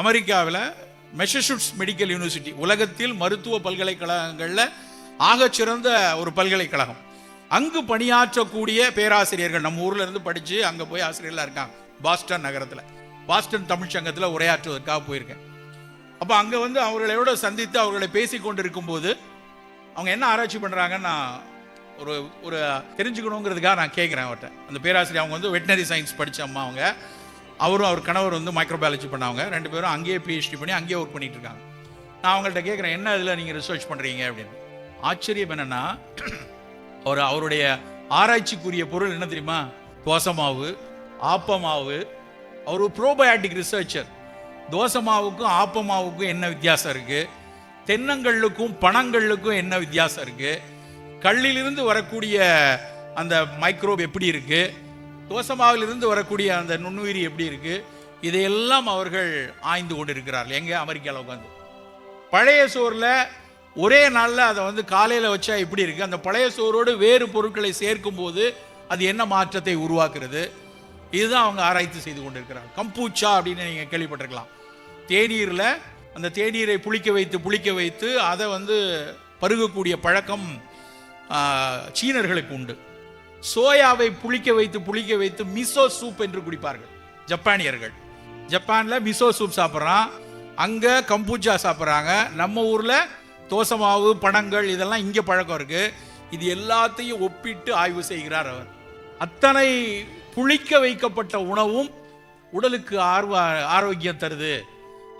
அமெரிக்காவில் மெசசூட்ஸ் medical university உலகத்தில் மருத்துவ பல்கலைக்கழகங்களில் ஆகச்சிறந்த ஒரு பல்கலைக்கழகம். அங்கு பணியாற்றக்கூடிய பேராசிரியர்கள் நம்ம ஊரில் இருந்து படித்து அங்கே போய் ஆசிரியர்களாக இருக்காங்க. பாஸ்டன் நகரத்தில் பாஸ்டன் தமிழ்ச்சங்கத்தில் உரையாற்றுவதற்காக போயிருக்கேன். அப்போ அங்கே வந்து அவர்களோட சந்தித்து அவர்களை பேசி கொண்டு இருக்கும்போது அவங்க என்ன ஆராய்ச்சி பண்ணுறாங்கன்னு நான் ஒரு தெரிஞ்சுக்கணுங்கிறதுக்காக நான் கேட்குறேன் அவர்கிட்ட. அந்த பேராசிரியர் அவங்க வந்து வெட்டினரி சயின்ஸ் படித்த அம்மா, அவங்க அவரும் அவர் கணவர் வந்து மைக்ரோபயாலஜி பண்ணவங்க. 2 பேரும் அங்கேயே PhD பண்ணி அங்கேயே ஒர்க் பண்ணிட்டு இருக்காங்க. நான் அவங்கள்ட்ட கேட்குறேன், என்ன இதில் நீங்கள் ரிசர்ச் பண்ணுறீங்க அப்படின்னு. ஆச்சரியம் என்னென்னா, அவருடைய ஆராய்ச்சிக்குரிய பொருள் என்ன தெரியுமா? தோசை மாவு, ஆப்ப மாவு. அவர் ஒரு ப்ரோபயாட்டிக் ரிசர்ச்சர். தோசை மாவுக்கும் ஆப்ப மாவுக்கும் என்ன வித்தியாசம் இருக்குது, தென்னங்கல்லுக்கும் பனங்கல்லுக்கும் என்ன வித்தியாசம் இருக்குது, கல்லிலிருந்து வரக்கூடிய அந்த மைக்ரோப் எப்படி இருக்குது, தோசை மாவிலிருந்து வரக்கூடிய அந்த நுண்ணுயிரி எப்படி இருக்குது, இதையெல்லாம் அவர்கள் ஆய்ந்து கொண்டு இருக்கிறார்கள். எங்கே? அமெரிக்காவில் உட்காந்து. பழைய சோறில் ஒரே நாளில் அதை வந்து காலையில் வச்சா எப்படி இருக்குது, அந்த பழைய சோறோடு வேறு பொருட்களை சேர்க்கும் போது அது என்ன மாற்றத்தை உருவாக்குறது, இதுதான் அவங்க ஆராய்ச்சி செய்து கொண்டு இருக்கிறாங்க. கம்பூச்சா அப்படின்னு நீங்கள் கேள்விப்பட்டிருக்கலாம். தேநீரில் அந்த தேநீரை புளிக்க வைத்து அதை வந்து பருகக்கூடிய பழக்கம் சீனர்களுக்கு உண்டு. சோயாவை புளிக்க வைத்து மிசோ சூப் என்று குடிப்பார்கள் ஜப்பானியர்கள். ஜப்பானில் மிசோ சூப் சாப்பிட்றான், அங்கே கம்பூச்சா சாப்பிட்றாங்க. நம்ம ஊரில் தோசை மாவு, பனங்கள் இதெல்லாம் இங்கே பழக்கம் இருக்குது. இது எல்லாத்தையும் ஒப்பிட்டு ஆய்வு செய்கிறார் அவர். அத்தனை புளிக்க வைக்கப்பட்ட உணவும் உடலுக்கு ஆரோக்கியம் தருது,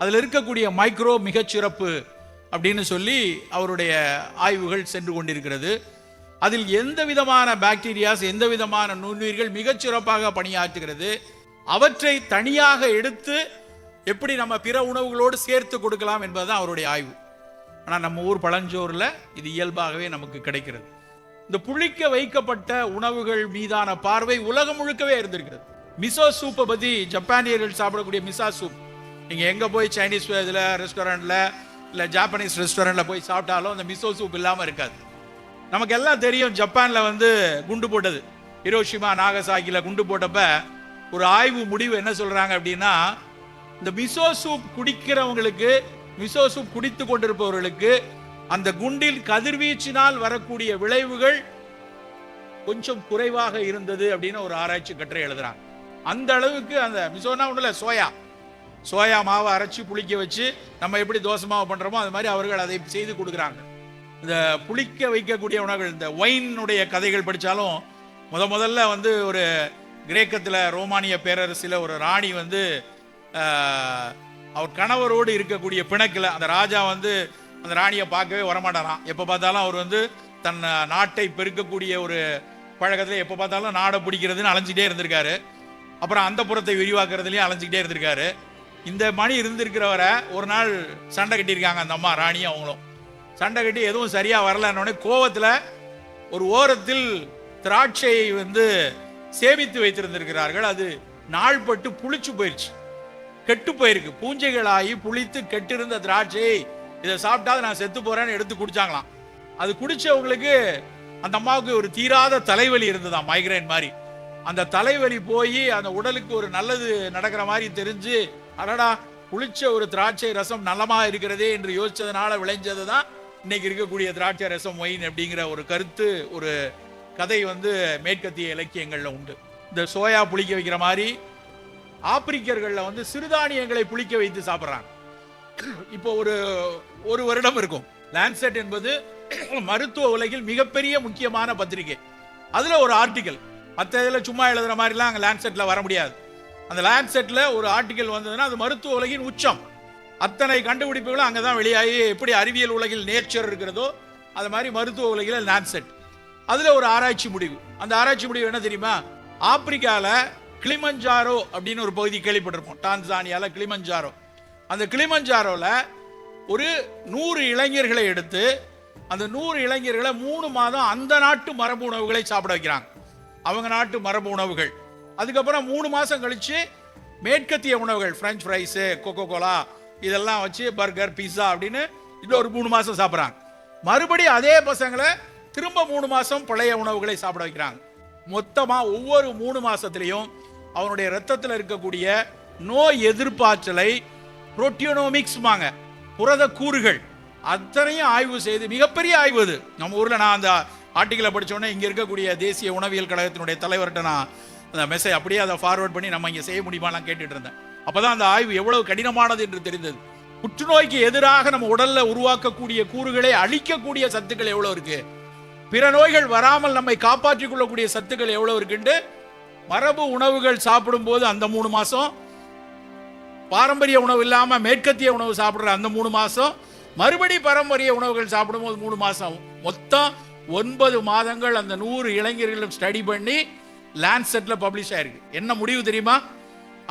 அதில் இருக்கக்கூடிய மைக்ரோ மிகச்சிறப்பு அப்படின்னு சொல்லி அவருடைய ஆய்வுகள் சென்று கொண்டிருக்கிறது. அதில் எந்த விதமான பாக்டீரியாஸ், எந்த விதமான நுண்ணுயிர்கள் மிகச்சிறப்பாக பணியாற்றுகிறது, அவற்றை தனியாக எடுத்து எப்படி நம்ம பிற உணவுகளோடு சேர்த்து கொடுக்கலாம் என்பதுதான் அவருடைய ஆய்வு. ஆனால் நம்ம ஊர் பழஞ்சோறில் இது இயல்பாகவே நமக்கு கிடைக்கிறது. இந்த புளிக்க வைக்கப்பட்ட உணவுகள் மீதான பார்வை உலகம் முழுக்கவே இருந்திருக்கிறது. மிசோ சூப்பை பற்றி, ஜப்பானியர்கள் சாப்பிடக்கூடிய மிசா சூப், நீங்கள் எங்கே போய் சைனீஸ் இதில் ரெஸ்டாரண்ட்டில் இல்லை ஜாப்பனீஸ் ரெஸ்டாரண்ட்டில் போய் சாப்பிட்டாலும் அந்த மிசோ சூப் இல்லாமல் இருக்காது. நமக்கு எல்லாம் தெரியும், ஜப்பானில் வந்து குண்டு போட்டது, ஹிரோஷிமா நாகசாகியில் குண்டு போட்டப்ப ஒரு ஆய்வு முடிவு என்ன சொல்கிறாங்க அப்படின்னா, இந்த மிசோ சூப் குடிக்கிறவங்களுக்கு, மிசோ சூப் குடித்து கொண்டிருப்பவர்களுக்கு அந்த குண்டில் கதிர்வீச்சினால் வரக்கூடிய விளைவுகள் கொஞ்சம் குறைவாக இருந்தது அப்படின்னு ஒரு ஆராய்ச்சி கட்டுரை எழுதுறாங்க. அந்த அளவுக்கு அந்த மிசோனா ஒன்றும் சோயா மாவை அரைச்சி புளிக்க வச்சு நம்ம எப்படி தோசை மாவு பண்ணுறோமோ அது மாதிரி அவர்கள் அதை செய்து கொடுக்குறாங்க. இந்த புளிக்க வைக்கக்கூடிய உணவுகள், இந்த ஒயினுடைய கதைகள் படித்தாலும் முதல்ல வந்து ஒரு கிரேக்கத்தில் ரோமானிய பேரரசில் ஒரு ராணி வந்து அவர் கணவரோடு இருக்கக்கூடிய பிணக்கில் அந்த ராஜா வந்து அந்த ராணியை பார்க்கவே வரமாட்டாராம். எப்போ பார்த்தாலும் அவர் வந்து தன் நாட்டை பெருக்கக்கூடிய ஒரு பழக்கத்தில் எப்போ பார்த்தாலும் நாடை பிடிக்கிறதுன்னு அலைஞ்சிக்கிட்டே இருந்திருக்காரு. அப்புறம் அந்த புறத்தை விரிவாக்குறதுலையும் அலைஞ்சிக்கிட்டே இருந்திருக்காரு. இந்த மணி இருந்திருக்கிறவரை ஒரு நாள் சண்டை கட்டியிருக்காங்க அந்த அம்மா ராணியும். அவங்களும் சண்டை கட்டி எதுவும் சரியாக வரலன்னொடனே கோவத்தில் ஒரு ஓரத்தில் திராட்சையை வந்து சேமித்து வைத்திருந்திருக்கிறார்கள். அது நாள்பட்டு புளிச்சு போயிடுச்சு, கெட்டு போயிருக்கு. பூஞ்சைகளாகி புளித்து கெட்டிருந்த திராட்சையை இதை சாப்பிட்டா நான் செத்து போறேன்னு எடுத்து குடிச்சாங்களாம். அது குடிச்சவங்களுக்கு அந்த அம்மாவுக்கு ஒரு தீராத தலைவலி இருந்ததாம், மைக்ரைன் மாதிரி. அந்த தலைவலி போய் அந்த உடலுக்கு ஒரு நல்லது நடக்கிற மாதிரி தெரிஞ்சு, அடடா புளிச்ச ஒரு திராட்சை ரசம் நல்லமா இருக்கிறதே என்று யோசிச்சதுனால விளைஞ்சது தான் இன்னைக்கு இருக்கக்கூடிய திராட்சை ரசம் ஒயின் அப்படிங்கிற ஒரு கருத்து, ஒரு கதை வந்து மேற்கத்திய இலக்கியங்கள்ல உண்டு. இந்த சோயா புளிக்க வைக்கிற மாதிரி ஆப்பிரிக்கர்கள்ல வந்து சிறுதானியங்களை புளிக்க வைத்து சாப்பிட்றாங்க. இப்போ ஒரு வருடம் இருக்கும். லான்செட் என்பது மருத்துவ உலகில் மிகப்பெரிய முக்கியமான பத்திரிகை. அதுல ஒரு ஆர்டிக்கல், மற்ற இதில் சும்மா எழுதுற மாதிரிலாம் அங்கே லான்செட்ல வர முடியாது. அந்த லான்செட்ல ஒரு ஆர்டிக்கல் வந்ததுன்னா அது மருத்துவ உலகின் உச்சம். அத்தனை கண்டுபிடிப்புகளும் அங்கே தான் வெளியாகி, எப்படி அறிவியல் உலகில் நேச்சர் இருக்கிறதோ அது மாதிரி மருத்துவ உலகில் லான்செட். அதுல ஒரு ஆராய்ச்சி முடிவு. அந்த ஆராய்ச்சி முடிவு என்ன தெரியுமா? ஆப்பிரிக்காவில் கிளிமஞ்சாரோ அப்படின்னு ஒரு பகுதி கேள்விப்பட்டிருப்போம், டான்சானியாவில் கிளிமஞ்சாரோ. அந்த கிளிமஞ்சாரோவில் ஒரு 100 இளைஞர்களை எடுத்து அந்த 100 இளைஞர்களை 3 மாதம் அந்த நாட்டு மரபு உணவுகளை சாப்பிட வைக்கிறாங்க, அவங்க நாட்டு மரபு உணவுகள். அதுக்கப்புறம் 3 மாதம் கழிச்சு மேற்கத்திய உணவுகள், ஃப்ரெஞ்ச் ஃப்ரைஸு, கொக்கோ கோலா இதெல்லாம் வச்சு பர்கர், பீஸா அப்படின்னு இன்னும் ஒரு 3 மாதம் சாப்பிட்றாங்க. மறுபடியும் அதே பசங்களை திரும்ப 3 மாதம் பழைய உணவுகளை சாப்பிட வைக்கிறாங்க. மொத்தமாக ஒவ்வொரு 3 மாசத்திலையும் அவனுடைய ரத்தத்தில் இருக்கக்கூடிய நோய் எதிர்ப்பாற்றலை புரோட்டியோனோமிக்ஸ்மாங்க, புரத கூறுகள் அத்தனையும் ஆய்வு செய்து, மிகப்பெரிய ஆய்வு அது. நம்ம ஊரில் நான் அந்த ஆர்டிக்கலை படித்தோடனே இங்கே இருக்கக்கூடிய தேசிய உணவியல் கழகத்தினுடைய தலைவர்கிட்ட நான் அந்த மெசேஜ் அப்படியே அதை ஃபார்வர்ட் பண்ணி நம்ம இங்கே செய்ய முடியுமாலாம் கேட்டுட்டு இருந்தேன். அப்போதான் அந்த ஆய்வு எவ்வளவு கடினமானது என்று தெரிந்தது. புற்றுநோய்க்கு எதிராக நம்ம உடல்ல உருவாக்கக்கூடிய கூறுகளை அழிக்கக்கூடிய சத்துக்கள் எவ்வளவு இருக்கு, பிற நோய்கள் வராமல் நம்மை காப்பாற்றிக் கொள்ளக்கூடிய சத்துக்கள் எவ்வளவு இருக்குன்னு மரபு உணவுகள் சாப்பிடும் போது அந்த 3 மாசம், பாரம்பரிய உணவு இல்லாம மேற்கத்திய உணவு சாப்பிடுற அந்த 3 மாசம், மறுபடி பாரம்பரிய உணவுகள் சாப்பிடும் போது 3 மாசம், மொத்தம் 9 மாதங்கள் அந்த 100 இளைஞர்களும் ஸ்டடி பண்ணி லான்செட்ல பப்ளிஷ் ஆயிருக்கு. என்ன முடிவு தெரியுமா?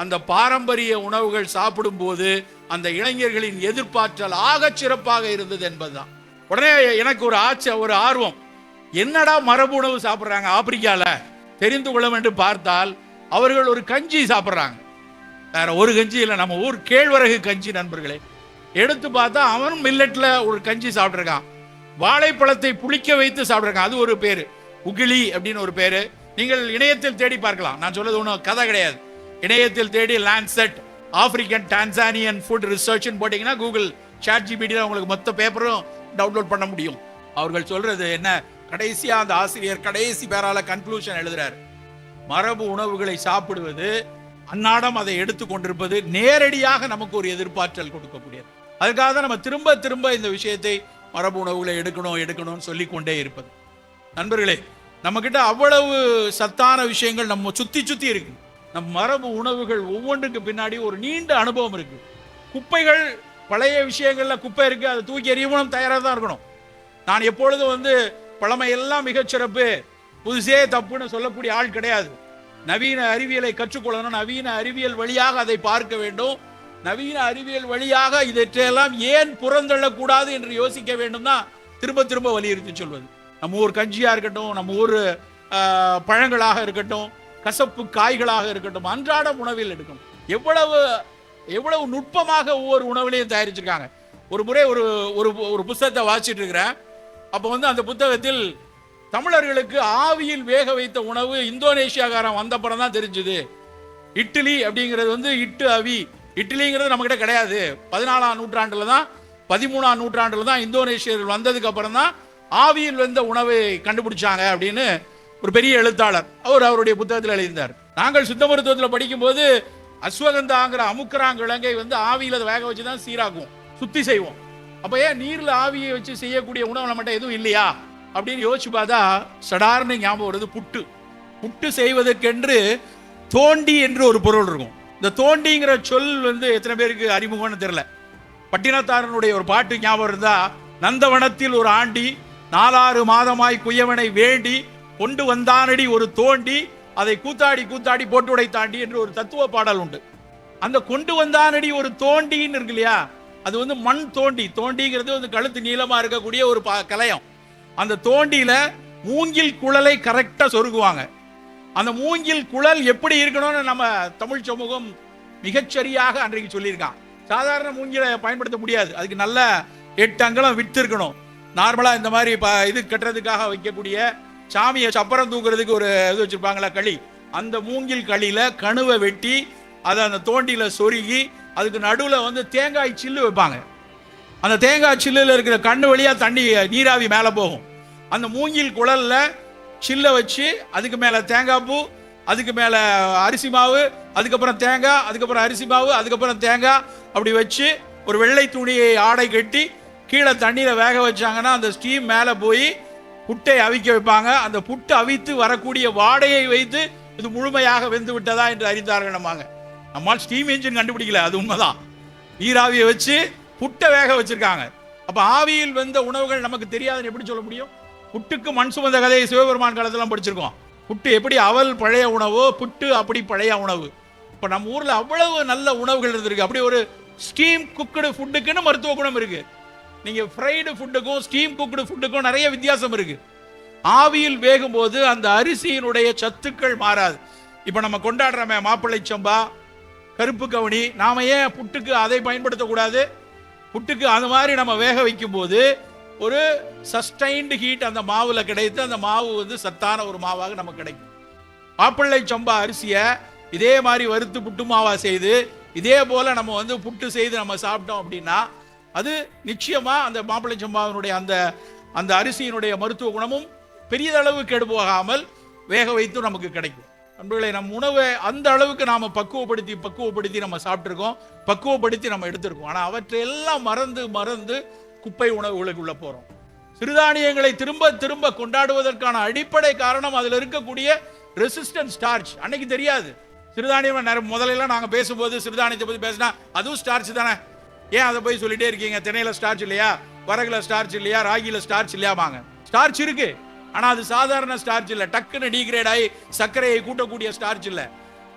அந்த பாரம்பரிய உணவுகள் சாப்பிடும் போது அந்த இளைஞர்களின் எதிர்ப்பாற்றல் ஆகச் சிறப்பாக இருந்தது என்பதுதான். உடனே எனக்கு ஒரு ஆர்வம், என்னடா மரபு உணவு சாப்பிட்றாங்க ஆப்பிரிக்கால தெரிந்து கொள்ள என்று பார்த்தால் அவர்கள் ஒரு கஞ்சி சாப்பிட்றாங்க. வேற ஒரு கஞ்சி இல்லை, நம்ம ஊர் கேழ்வரகு கஞ்சி. நண்பர்களே, எடுத்து பார்த்தா அவனும் மில்லட்ல ஒரு கஞ்சி சாப்பிட்ருக்கான். வாழைப்பழத்தை புளிக்க வைத்து சாப்பிட்ருக்கான். அது ஒரு பேரு, உகிலி அப்படின்னு ஒரு பேரு. நீங்கள் இணையத்தில் தேடி பார்க்கலாம். நான் சொல்றது ஒன்றும் கதை கிடையாது. இணையத்தில் தேடி லான்செட் ஆப்பிரிக்கன் டான்சானியன் ஃபுட் ரிசர்ச் போட்டீங்கன்னா கூகுள் ChatGPT உங்களுக்கு மொத்த பேப்பரும் டவுன்லோட் பண்ண முடியும். அவர்கள் சொல்றது என்ன, கடைசியா அந்த ஆசிரியர் கடைசி பேரால கன்க்ளூஷன் எழுதுறாரு, மரபு உணவுகளை சாப்பிடுவது, அன்னாடம் அதை எடுத்துக்கொண்டிருப்பது நேரடியாக நமக்கு ஒரு எதிர்பார்த்தல் கொடுக்கக்கூடியது. அதுக்காக தான் நம்ம திரும்ப திரும்ப இந்த விஷயத்தை மரபு உணவுகளை எடுக்கணும்னு சொல்லிக்கொண்டே இருப்பது. நண்பர்களே, நம்ம கிட்ட அவ்வளவு சத்தான விஷயங்கள் நம்ம சுத்தி இருக்கு. நம் மரபு உணவுகள் ஒவ்வொன்றுக்கு பின்னாடி ஒரு நீண்ட அனுபவம் இருக்கு. குப்பைகள், பழைய விஷயங்கள்ல குப்பை இருக்கு, அதை தூக்கி எறியவும் தயாராக தான் இருக்கணும். நான் எப்பொழுதும் பழமையெல்லாம் மிகச்சிறப்பு, புதுசே தப்புன்னு சொல்லக்கூடிய ஆள் கிடையாது. நவீன அறிவியலை கற்றுக்கொள்ளணும், நவீன அறிவியல் வழியாக அதை பார்க்க வேண்டும், நவீன அறிவியல் வழியாக இதற்றையெல்லாம் ஏன் புறந்தள்ளக்கூடாது என்று யோசிக்க வேண்டும் தான் திரும்ப திரும்ப வலியுறுத்தி சொல்வது. நம்ம ஊர் கஞ்சியா இருக்கட்டும், நம்ம ஊர் பழங்களாக இருக்கட்டும், கசப்பு காய்களாக இருக்கட்டும், அன்றாட உணவில் எடுக்கணும். எவ்வளவு நுட்பமாக ஒவ்வொரு உணவுலையும் தயாரிச்சிருக்காங்க. ஒரு முறை ஒரு புத்தகத்தை வாசிச்சுட்டு இருக்கிறேன். அப்போ அந்த புத்தகத்தில் தமிழர்களுக்கு ஆவியில் வேக வைத்த உணவு இந்தோனேஷியாக்காரன் வந்தப்பறம் தான் தெரிஞ்சுது. இட்லி அப்படிங்கிறது இட்டு அவி, இட்லிங்கிறது நம்ம கிட்ட கிடையாது. 14ஆம் நூற்றாண்டுல தான் 13ஆம் நூற்றாண்டுல தான் இந்தோனேஷியர்கள் வந்ததுக்கு அப்புறம் தான் ஆவியில் வெந்த உணவை கண்டுபிடிச்சாங்க அப்படின்னு ஒரு பெரிய எழுத்தாளர் அவருடைய புத்தகத்தில் எழுதினார். நாங்கள் சித்த மருத்துவத்தில் படிக்கும் போது அஸ்வகந்தாங்கிற அமுக்கராங்கிழங்கை ஆவியில வேக வச்சுதான் சீராக்குவோம், சுத்தி செய்வோம். அப்ப ஏன் நீர்ல ஆவியை வச்சு செய்யக்கூடிய உணவு நம்மகிட்ட எதுவும் இல்லையா அப்படின்னு யோசிச்சு பார்த்தா சடார்னு ஞாபகம் வருது. புட்டு செய்வதற்கென்று தோண்டி என்று ஒரு பொருள் இருக்கும். இந்த தோண்டிங்கிற சொல் எத்தனை பேருக்கு அறிமுகம்னு தெரியல. பட்டினத்தாரனுடைய ஒரு பாட்டு ஞாபகம் இருந்தா, நந்தவனத்தில் ஒரு ஆண்டி 4-6 மாதமாய் குயவனை வேண்டி கொண்டு வந்தானடி ஒரு தோண்டி, அதை கூத்தாடி போட்டு உடை தாண்டி என்று ஒரு தத்துவ பாடல் உண்டு. அந்த கொண்டு வந்தானடி ஒரு தோண்டின்னு இருக்கு இல்லையா, அது மண் தோண்டிங்கிறது கழுத்து நீளமா இருக்கக்கூடிய ஒரு கலையம். அந்த தோண்டியில மூங்கில் குழலை கரெக்டா சொருகுவாங்க. அந்த மூங்கில் குழல் எப்படி இருக்கணும்னு நம்ம தமிழ் சமூகம் மிகச்சரியாக அன்றைக்கு சொல்லியிருக்கான். சாதாரண மூங்கிலை பயன்படுத்த முடியாது, அதுக்கு நல்ல 8 அங்குலம் விட்டு இருக்கணும். நார்மலா இந்த மாதிரி இது கட்டுறதுக்காக வைக்கக்கூடிய சாமியை சப்பரம் தூக்குறதுக்கு ஒரு இது வச்சிருப்பாங்களா, களி, அந்த மூங்கில் களியில கணுவை வெட்டி அதை அந்த தோண்டியில சொருகி அதுக்கு நடுவில் தேங்காய் சில்லு வைப்பாங்க. அந்த தேங்காய் சில்லுல இருக்கிற கண்ணு வழியா தண்ணி நீராவி மேலே போகும். அந்த மூங்கில் குழல்ல சில்லை வச்சு அதுக்கு மேலே தேங்காய் பூ, அதுக்கு மேலே அரிசி மாவு, அதுக்கப்புறம் தேங்காய், அதுக்கப்புறம் அரிசி மாவு, அதுக்கப்புறம் தேங்காய், அப்படி வச்சு ஒரு வெள்ளை துணியை ஆடை கட்டி கீழே தண்ணியில் வேக வச்சாங்கன்னா அந்த ஸ்டீம் மேலே போய் புட்டை அவிக்க வைப்பாங்க. அந்த புட்டு அவித்து வரக்கூடிய வாடையை வைத்து இது முழுமையாக வெந்து விட்டதா என்று அறிந்தார்கள். நம்மால் ஸ்டீம் இன்ஜின் கண்டுபிடிக்கல, அது உண்மைதான். நீராவியை வச்சு புட்டை வேக வச்சிருக்காங்க. அப்ப ஆவியில் வெந்த உணவுகள் நமக்கு தெரியாதுன்னு எப்படி சொல்ல முடியும்? புட்டுக்கு மண் சுமந்த கதையை சிவபெருமான் காலத்துல படிச்சிருக்கோம். புட்டு எப்படி அவல் பழைய உணவோ, புட்டு அப்படி பழைய உணவு. இப்ப நம்ம ஊர்ல அவ்வளவு நல்ல உணவுகள் இருந்திருக்கு. அப்படி ஒரு ஸ்டீம் குக்குடு ஃபுட்டுக்குன்னு மருத்துவ குணம் இருக்கு. நீங்க ஃப்ரைடு ஃபுட்டுக்கும் ஸ்டீம் குக்குடு ஃபுட்டுக்கும் நிறைய வித்தியாசம் இருக்கு. ஆவியில் வேகும் போது அந்த அரிசியினுடைய சத்துக்கள் மாறாது. இப்ப நம்ம கொண்டாடுறோமே மாப்பிள்ளை சம்பா, கருப்பு கவுனி, நாம ஏன் புட்டுக்கு அதை பயன்படுத்தக்கூடாது? புட்டுக்கு அது மாதிரி நம்ம வேக வைக்கும் போது ஒரு சஸ்டைன்டு ஹீட் அந்த மாவுல கிடைத்து அந்த மாவு சத்தான ஒரு மாவாக நமக்கு கிடைக்கும். மாப்பிள்ளை சம்பா அரிசியை இதே மாதிரி வறுத்து புட்டு மாவா செய்து இதே போல நம்ம வந்து புட்டு செய்து நம்ம சாப்பிட்டோம் அப்படின்னா அது நிச்சயமா அந்த மாப்பிள்ளை சம்பாவினுடைய அந்த அரிசியினுடைய மருத்துவ குணமும் பெரியதளவு கெடு போகாமல் வேக வைத்து நமக்கு கிடைக்கும். நண்பர்களே, நம் உணவை அந்த அளவுக்கு நாம் பக்குவப்படுத்தி நம்ம சாப்பிட்ருக்கோம், பக்குவப்படுத்தி நம்ம எடுத்திருக்கோம். ஆனால் அவற்றையெல்லாம் மறந்து குப்பை உணவுகளுக்குள்ள போகிறோம். சிறுதானியங்களை திரும்ப திரும்ப கொண்டாடுவதற்கான அடிப்படை காரணம் அதில் இருக்கக்கூடிய ரெசிஸ்டன்ட் ஸ்டார்ச். அன்னைக்கு தெரியாது சிறுதானியம். முதல்ல நாங்கள் பேசும்போது சிறுதானியத்தை பற்றி பேசினா அதுவும் ஸ்டார்ச் தானே, ஏன் அதை போய் சொல்லிட்டே இருக்கீங்க? திணையில ஸ்டார்ச் இல்லையா, வரகுல ஸ்டார்ச் இல்லையா, ராகில ஸ்டார்ச் இல்லையா? வாங்க, ஸ்டார்ச் இருக்கு, ஆனா அது சாதாரண ஸ்டார்ச் இல்ல, டக்குன்னு டீக்ரேட் ஆகி சர்க்கரையை கூட்டக்கூடிய ஸ்டார்ச் இல்ல.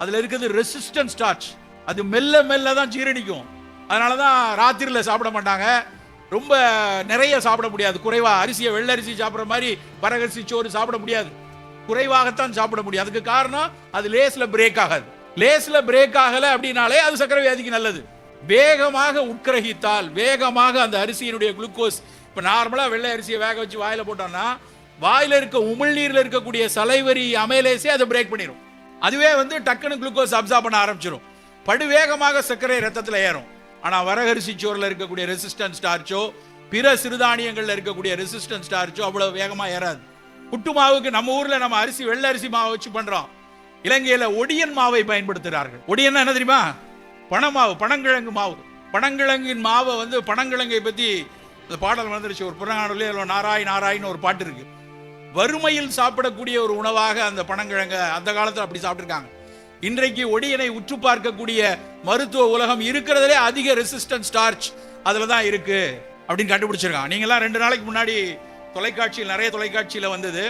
அதுல இருக்குது ரெசிஸ்டன்ட் ஸ்டார்ச். அது மெல்ல மெல்ல தான் ஜீரணிக்கும். அதனாலதான் ராத்திரில சாப்பிட மாட்டாங்க, ரொம்ப நிறைய சாப்பிட முடியாது, குறைவா. அரிசியை வெள்ளை அரிசி சாப்பிட்ற மாதிரி வரகரிசி சோறு சாப்பிட முடியாது, குறைவாகத்தான் சாப்பிட முடியும். அதுக்கு காரணம் அது லேஸ்ல பிரேக் ஆகாது. லேஸ்ல பிரேக் ஆகல அப்படின்னாலே அது சர்க்கரை வியாதிக்கு நல்லது. வேகமாக உட்கிரகித்தால், வேகமாக அந்த அரிசியினுடைய குளுக்கோஸ், இப்போ நார்மலாக வெள்ளை அரிசியை வேக வச்சு வாயில போட்டோம்னா வாயில இருக்க உமிழ்நீரில் இருக்கக்கூடிய சலைவரி அமைலேசே அதை பிரேக் பண்ணிடும். அதுவே வந்து டக்குன்னு குளுக்கோஸ் அப்சார்ப் பண்ண ஆரம்பிச்சிடும். படுவேகமாக சர்க்கரை ரத்தத்தில் ஏறும். ஆனால் வரகரிசி சோறில் இருக்கக்கூடிய ரெசிஸ்டன்ட் ஸ்டார்ச்சோ பிற சிறுதானியங்களில் இருக்கக்கூடிய ரெசிஸ்டன்ட் ஸ்டார்ச்சோ அவ்வளவு வேகமாக ஏறாது. புட்டு மாவுக்கு நம்ம ஊரில் நம்ம அரிசி வெள்ளை அரிசி மாவை வச்சு பண்ணுறோம். இலங்கையில் ஒடியன் மாவை பயன்படுத்துகிறார்கள். ஒடியன்னா என்ன தெரியுமா? பணமாவு, பனங்கிழங்கு மாவு. பனங்கிழங்கின் மாவை வந்து பனங்கிழங்கை பற்றி அந்த பாடல் வந்துருச்சு ஒரு புறநானூரில், நாராயின்னு ஒரு பாட்டு இருக்கு. வறுமையில் சாப்பிடக்கூடிய ஒரு உணவாக அந்த பனங்கிழங்க அந்த காலத்தில் அப்படி சாப்பிட்டுருக்காங்க. இன்றைக்கு ஒடியனை உற்று பார்க்கக்கூடிய மருத்துவ உலகம் இருக்கிறதுலே அதிக ரெசிஸ்டன்ட் ஸ்டார்ச் அதில் தான் இருக்கு அப்படின்னு கண்டுபிடிச்சிருக்காங்க. நீங்களாம் 2 நாளைக்கு முன்னாடி தொலைக்காட்சியில், நிறைய தொலைக்காட்சியில் வந்தது,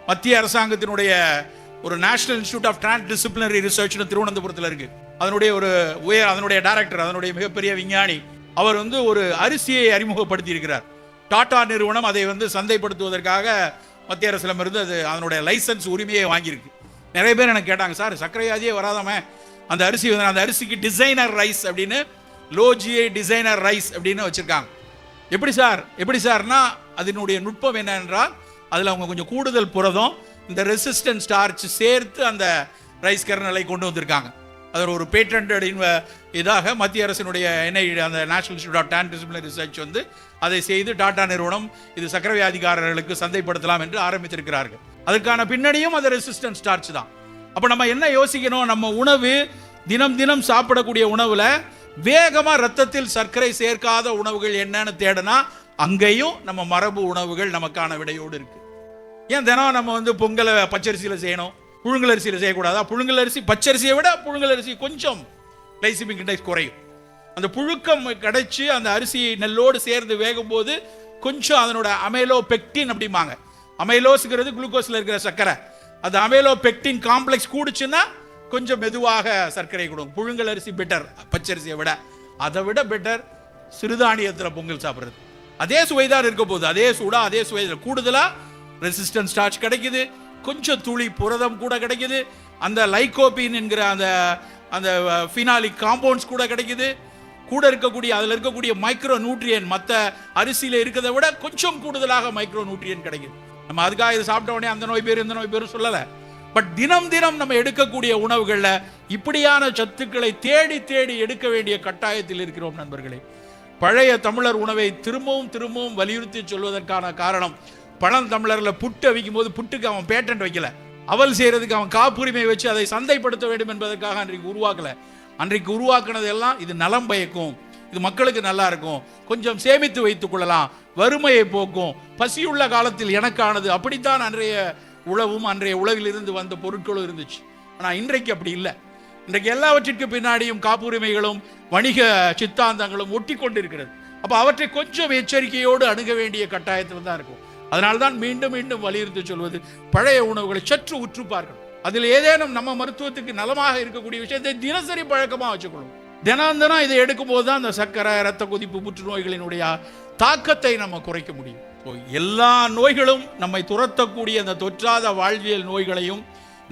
மத்திய அரசாங்கத்தினுடைய ஒரு நேஷனல் இன்ஸ்டிடியூட் ஆஃப் டிரான்ஸ்டிசிப்ளினரி ரிசர்ச்னு திருவனந்தபுரத்தில் இருக்கு. அதனுடைய டைரக்டர், அதனுடைய மிகப்பெரிய விஞ்ஞானி, அவர் வந்து ஒரு அரிசியை அறிமுகப்படுத்தி இருக்கிறார். டாடா நிறுவனம் அதை வந்து சந்தைப்படுத்துவதற்காக மத்திய அரசிடமிருந்து அதனுடைய லைசன்ஸ் உரிமையை வாங்கியிருக்கு. நிறைய பேர் எனக்கு கேட்டாங்க, சார் சர்க்கரை வியாதியே வராதாமே அந்த அரிசிக்கு டிசைனர் ரைஸ் அப்படின்னு, லோ ஜிஐ டிசைனர் ரைஸ் அப்படின்னு வச்சிருக்காங்க. எப்படி சார்னா அதனுடைய நுட்பம் என்னென்றால் அதில் அவங்க கொஞ்சம் கூடுதல் புரதம், இந்த ரெசிஸ்டன்ட் ஸ்டார்ச் சேர்த்து அந்த ரைஸ் கர்னலை கொண்டு வந்திருக்காங்க. அதில் ஒரு பேட்டன்ட் இதாக மத்திய அரசினுடைய அந்த நேஷனல் இன்ஸ்டிடியூட் ஆஃப் டிரான்ஸ்டிசிப்ளினரி ரிசர்ச் வந்து அதை செய்து டாடா நிறுவனம் இது சர்க்கரை வியாதிகாரர்களுக்கு சந்தைப்படுத்தலாம் என்று ஆரம்பித்திருக்கிறார்கள். அதுக்கான பின்னணியும் அது ரெசிஸ்டன்ட் ஸ்டார்ச் தான். அப்போ நம்ம என்ன யோசிக்கணும்? நம்ம உணவு தினம் தினம் சாப்பிடக்கூடிய உணவுல வேகமாக ரத்தத்தில் சர்க்கரை சேர்க்காத உணவுகள் என்னன்னு தேடினா அங்கேயும் நம்ம மரபு உணவுகள் நமக்கான விடையோடு இருக்கு. ஏன் தினம் நம்ம வந்து பொங்கலை பச்சரிசியில் செய்யணும், புழுங்கல் அரிசியில் செய்யக்கூடாதா? புழுங்கல் அரிசி பச்சரிசியை விட புழுங்கல் அரிசி கொஞ்சம் கிளைசிமிக் இண்டெக்ஸ் குறையும். அந்த புழுக்கம் கிடைச்சி அந்த அரிசி நெல்லோடு சேர்ந்து வேகும் போது கொஞ்சம் அதனோட அமைலோ பெக்டின் அப்படிம்பாங்க. அமைலோஸ்ங்கிறது குளுக்கோஸில் இருக்கிற சர்க்கரை. அது அமைலோ பெக்டின் காம்ப்ளெக்ஸ் கூடுச்சுன்னா கொஞ்சம் மெதுவாக சர்க்கரை கொடுக்கும். புழுங்கல் அரிசி பெட்டர் பச்சரிசியை விட. அதை விட பெட்டர் சிறுதானியத்தில் பொங்கல் சாப்பிட்றது. அதே சுவைதான் இருக்க போகுது, அதே சூடா அதே சுவையில் கூடுதலாக ரெசிஸ்டன்ட் ஸ்டார்ச் கிடைக்குது, கொஞ்சம் துளி புரதம் கூட கிடைக்குது, அந்த லைகோபின் என்கிற அந்த ஃபினாலிக் காம்பவுண்ட்ஸ் கூட கிடைக்குது, கூட இருக்கக்கூடிய அதில் இருக்கக்கூடிய மைக்ரோ நியூட்ரியன் மற்ற அரிசியில் இருக்கிறத விட கொஞ்சம் கூடுதலாக மைக்ரோ நியூட்ரியன் கிடைக்குது. நம்ம அதுக்காக இதை சாப்பிட்ட உடனே அந்த நோய் பேர் இந்த நோய் பேரும் சொல்லலை. பட் தினம் தினம் நம்ம எடுக்கக்கூடிய உணவுகளில் இப்படியான சத்துக்களை தேடி தேடி எடுக்க வேண்டிய கட்டாயத்தில் இருக்கிறோம் நண்பர்களே. பழைய தமிழர் உணவை திரும்பவும் வலியுறுத்தி சொல்வதற்கான காரணம், பழந்தமிழரில் புட்டு அவிக்கும் போது புட்டுக்கு அவன் பேட்டன்ட் வைக்கல, அவல் செய்யறதுக்கு அவன் காப்புரிமை வச்சு அதை சந்தைப்படுத்த வேண்டும் என்பதற்காக அன்றைக்கு உருவாக்கல. அன்றைக்கு உருவாக்குனது எல்லாம் இது நலம் பயக்கும், இது மக்களுக்கு நல்லா இருக்கும், கொஞ்சம் சேமித்து வைத்துக் கொள்ளலாம், வறுமையை போக்கும், பசியுள்ள காலத்தில் எனக்கானது, அப்படித்தான் அன்றைய உழவும் அன்றைய உழவில் இருந்து வந்த பொருட்களும் இருந்துச்சு. ஆனால் இன்றைக்கு அப்படி இல்லை. இன்றைக்கு எல்லாவற்றிற்கு பின்னாடியும் காப்புரிமைகளும் வணிக சித்தாந்தங்களும் ஒட்டி கொண்டு இருக்கிறது. அப்போ அவற்றை கொஞ்சம் எச்சரிக்கையோடு அணுக வேண்டிய கட்டாயத்தில் தான் இருக்கும். அதனால்தான் மீண்டும் மீண்டும் வலியுறுத்தி சொல்வது, பழைய உணவுகளை சற்று உற்று பார்க்கணும். அதில் ஏதேனும் நம்ம மருத்துவத்துக்கு நலமாக இருக்கக்கூடிய விஷயத்தை தினசரி பழக்கமாக வச்சுக்கொள்ளும். தினம் இதை எடுக்கும் போது தான் அந்த சர்க்கரை, ரத்த கொதிப்பு, புற்றுநோய்களினுடைய தாக்கத்தை நம்ம குறைக்க முடியும். எல்லா நோய்களும் நம்மை துரத்தக்கூடிய அந்த தொற்றாத வாழ்வியல் நோய்களையும்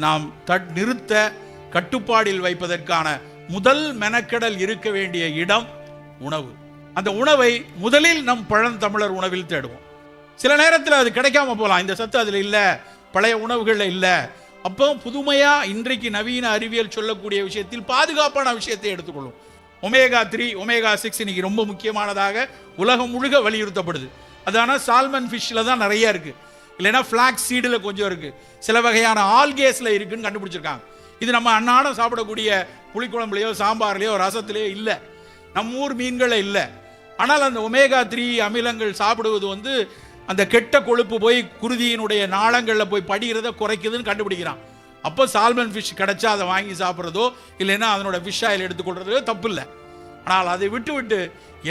நாம் நிறுத்த கட்டுப்பாடில் வைப்பதற்கான முதல் மெனக்கெடல் இருக்க வேண்டிய இடம் உணவு. அந்த உணவை முதலில் நம் பழந்தமிழர் உணவில் தேடுவோம். சில நேரத்தில் அது கிடைக்காம போகலாம், இந்த சத்து அதில் இல்லை, பழைய உணவுகளில் இல்லை, அப்போ புதுமையாக இன்றைக்கு நவீன அறிவியல் சொல்லக்கூடிய விஷயத்தில் பாதுகாப்பான விஷயத்தை எடுத்துக்கொள்ளும். ஒமேகா 3 ஒமேகா 6 இன்னைக்கு ரொம்ப முக்கியமானதாக உலகம் முழுக்க வலியுறுத்தப்படுது. அதான சால்மன் ஃபிஷ்ஷில் தான் நிறைய இருக்குது, இல்லைன்னா ஃப்ளாக்ஸ் சீடில் கொஞ்சம் இருக்குது, சில வகையான ஆல்கேஸில் இருக்குன்னு கண்டுபிடிச்சிருக்காங்க. இது நம்ம அன்னாடம் சாப்பிடக்கூடிய புளிக்குழம்புலையோ சாம்பார்லையோ ரசத்துலையோ இல்லை, நம்ம ஊர் மீன்களில் இல்லை. ஆனால் அந்த ஒமேகா 3 அமிலங்கள் சாப்பிடுவது அந்த கெட்ட கொழுப்பு போய் குருதியினுடைய நாளங்களில் போய் படிகிறத குறைக்குதுன்னு கண்டுபிடிக்கிறான். அப்போ சால்மன் ஃபிஷ் கிடைச்சா அதை வாங்கி சாப்பிட்றதோ இல்லைன்னா அதனோட ஃபிஷ் ஆயில் எடுத்துக்கொள்றதோ தப்பு இல்லை. ஆனால் அதை விட்டு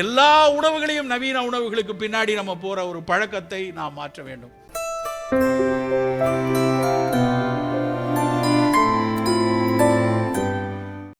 எல்லா உணவுகளையும் நவீன உணவுகளுக்கு பின்னாடி நம்ம போகிற ஒரு பழக்கத்தை நாம் மாற்ற வேண்டும்.